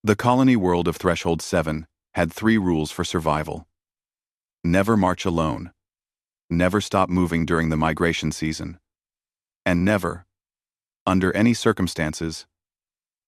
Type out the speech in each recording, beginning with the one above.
The colony world of Threshold 7 had 3 rules for survival. Never march alone. Never stop moving during the migration season. And never, under any circumstances,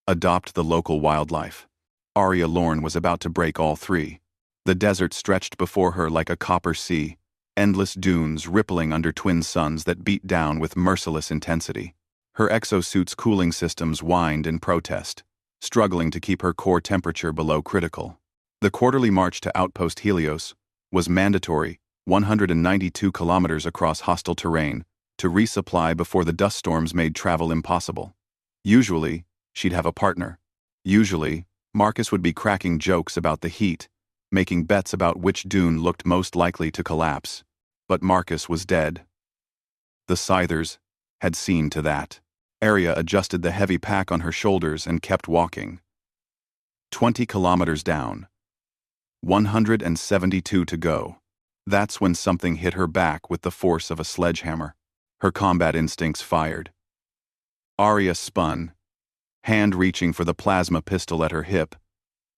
adopt the local wildlife. Arya Lorne was about to break all 3. The desert stretched before her like a copper sea, endless dunes rippling under twin suns that beat down with merciless intensity. Her exosuit's cooling systems whined in protest, struggling to keep her core temperature below critical. The quarterly march to Outpost Helios was mandatory, 192 kilometers across hostile terrain, to resupply before the dust storms made travel impossible. Usually, she'd have a partner. Usually, Marcus would be cracking jokes about the heat, making bets about which dune looked most likely to collapse. But Marcus was dead. The Scythers had seen to that. Arya adjusted the heavy pack on her shoulders and kept walking. 20 kilometers down. 172 to go. That's when something hit her back with the force of a sledgehammer. Her combat instincts fired. Arya spun, hand reaching for the plasma pistol at her hip,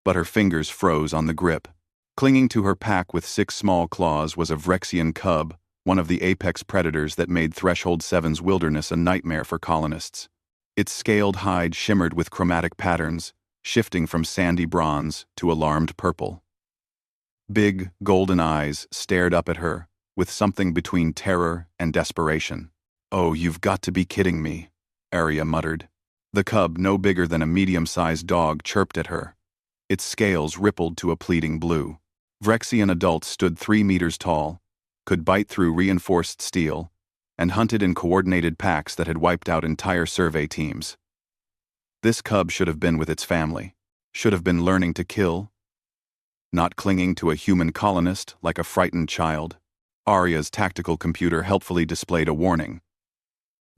but her fingers froze on the grip. Clinging to her pack with 6 small claws was a Vrexian cub, one of the apex predators that made Threshold 7's wilderness a nightmare for colonists. Its scaled hide shimmered with chromatic patterns, shifting from sandy bronze to alarmed purple. Big, golden eyes stared up at her, with something between terror and desperation. "Oh, you've got to be kidding me," Arya muttered. The cub, no bigger than a medium-sized dog, chirped at her. Its scales rippled to a pleading blue. Vrexian adults stood 3 meters tall, could bite through reinforced steel, and hunted in coordinated packs that had wiped out entire survey teams. This cub should have been with its family, should have been learning to kill, not clinging to a human colonist like a frightened child. Arya's tactical computer helpfully displayed a warning.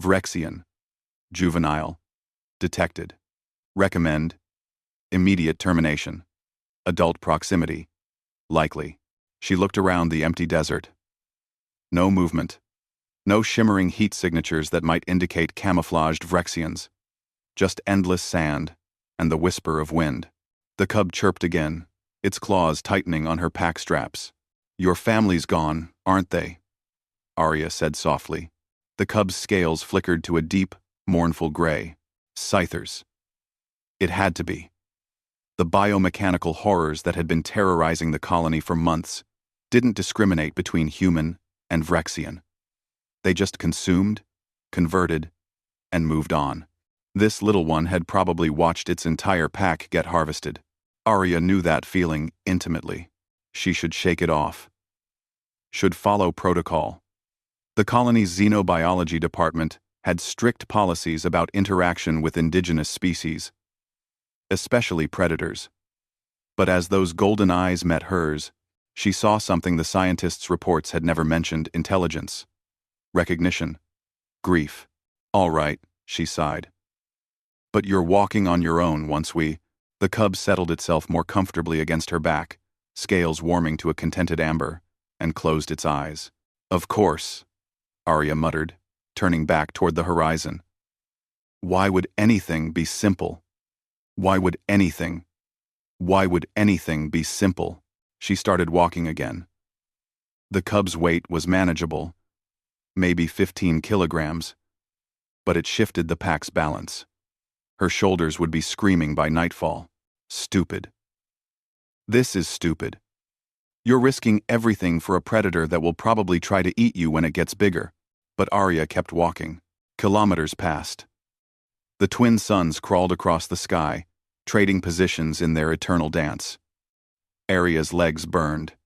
Vrexian. Juvenile. Detected. Recommend. Immediate termination. Adult proximity. Likely. She looked around the empty desert. No movement. No shimmering heat signatures that might indicate camouflaged Vrexians. Just endless sand and the whisper of wind. The cub chirped again, its claws tightening on her pack straps. "Your family's gone, aren't they?" Arya said softly. The cub's scales flickered to a deep, mournful gray. Scythers. It had to be. The biomechanical horrors that had been terrorizing the colony for months didn't discriminate between human and Vrexian. They just consumed, converted, and moved on. This little one had probably watched its entire pack get harvested. Arya knew that feeling intimately. She should shake it off. Should follow protocol. The colony's xenobiology department had strict policies about interaction with indigenous species, especially predators. But as those golden eyes met hers, she saw something the scientists' reports had never mentioned: intelligence, recognition, grief. "All right," she sighed. "But you're walking on your own once we—" The cub settled itself more comfortably against her back, scales warming to a contented amber, and closed its eyes. "Of course," Arya muttered, turning back toward the horizon. Why would anything be simple? Why would anything be simple? She started walking again. The cub's weight was manageable, maybe 15 kilograms, but it shifted the pack's balance. Her shoulders would be screaming by nightfall. Stupid. This is stupid. You're risking everything for a predator that will probably try to eat you when it gets bigger. But Arya kept walking. Kilometers passed. The twin suns crawled across the sky, trading positions in their eternal dance. Arya's legs burned.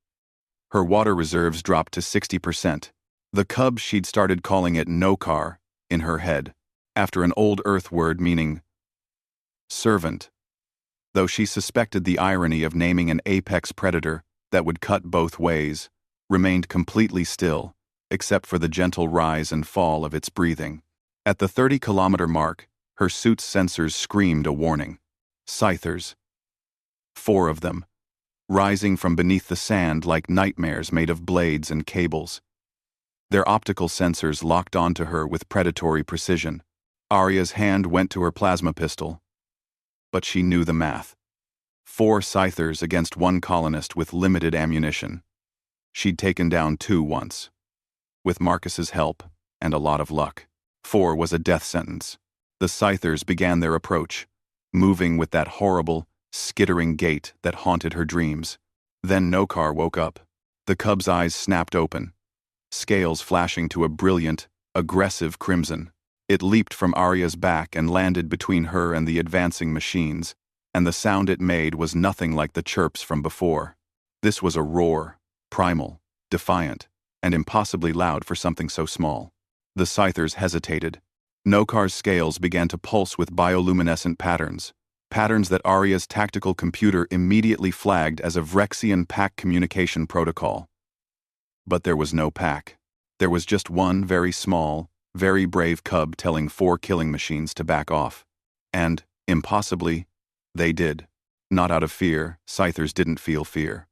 Her water reserves dropped to 60%. The cub, she'd started calling it Nokar in her head, after an old Earth word meaning servant, though she suspected the irony of naming an apex predator that would cut both ways, remained completely still, except for the gentle rise and fall of its breathing. At the 30-kilometer mark, her suit's sensors screamed a warning. Scythers. 4 of them, rising from beneath the sand like nightmares made of blades and cables. Their optical sensors locked onto her with predatory precision. Arya's hand went to her plasma pistol, but she knew the math. 4 scythers against 1 colonist with limited ammunition. She'd taken down 2 once. With Marcus's help, and a lot of luck. 4 was a death sentence. The scythers began their approach, moving with that horrible, skittering gait that haunted her dreams. Then Nokar woke up. The cub's eyes snapped open, scales flashing to a brilliant, aggressive crimson. It leaped from Arya's back and landed between her and the advancing machines, and the sound it made was nothing like the chirps from before. This was a roar, primal, defiant, and impossibly loud for something so small. The scythers hesitated. Nokar's scales began to pulse with bioluminescent patterns that Arya's tactical computer immediately flagged as a Vrexian pack communication protocol. But there was no pack. There was just one very small, very brave cub telling 4 killing machines to back off. And, impossibly, they did. Not out of fear, scythers didn't feel fear.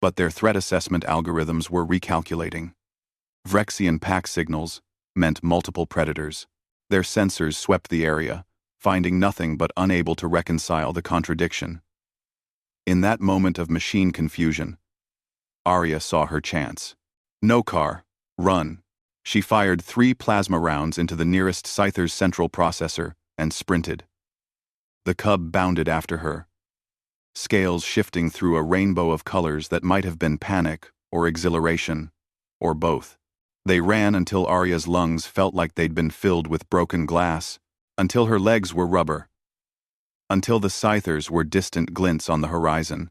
But their threat assessment algorithms were recalculating. Vrexian pack signals meant multiple predators. Their sensors swept the area, finding nothing but unable to reconcile the contradiction. In that moment of machine confusion, Arya saw her chance. Nokar, run. She fired 3 plasma rounds into the nearest scyther's central processor and sprinted. The cub bounded after her, scales shifting through a rainbow of colors that might have been panic or exhilaration, or both. They ran until Arya's lungs felt like they'd been filled with broken glass, until her legs were rubber, until the scythers were distant glints on the horizon,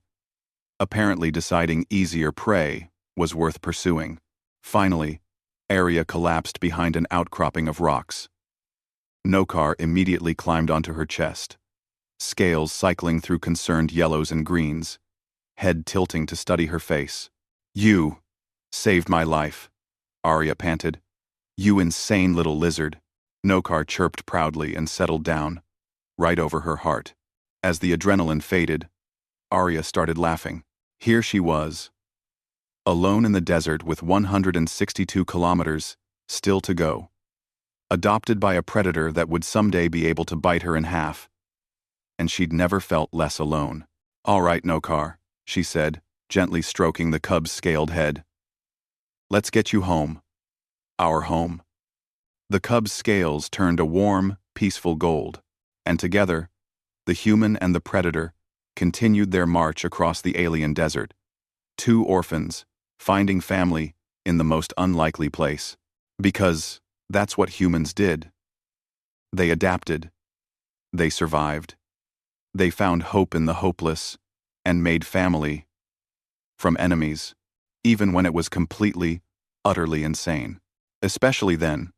apparently deciding easier prey was worth pursuing. Finally, Arya collapsed behind an outcropping of rocks. Nokar immediately climbed onto her chest, scales cycling through concerned yellows and greens, head tilting to study her face. "You saved my life," Arya panted. "You insane little lizard." Nokar chirped proudly and settled down, right over her heart. As the adrenaline faded, Arya started laughing. Here she was, alone in the desert with 162 kilometers still to go, adopted by a predator that would someday be able to bite her in half, and she'd never felt less alone. "All right, Nokar," she said, gently stroking the cub's scaled head. "Let's get you home. Our home." The cub's scales turned a warm, peaceful gold, and together, the human and the predator continued their march across the alien desert. 2 orphans, finding family in the most unlikely place. Because that's what humans did. They adapted. They survived. They found hope in the hopeless, and made family from enemies, even when it was completely, utterly insane. Especially then,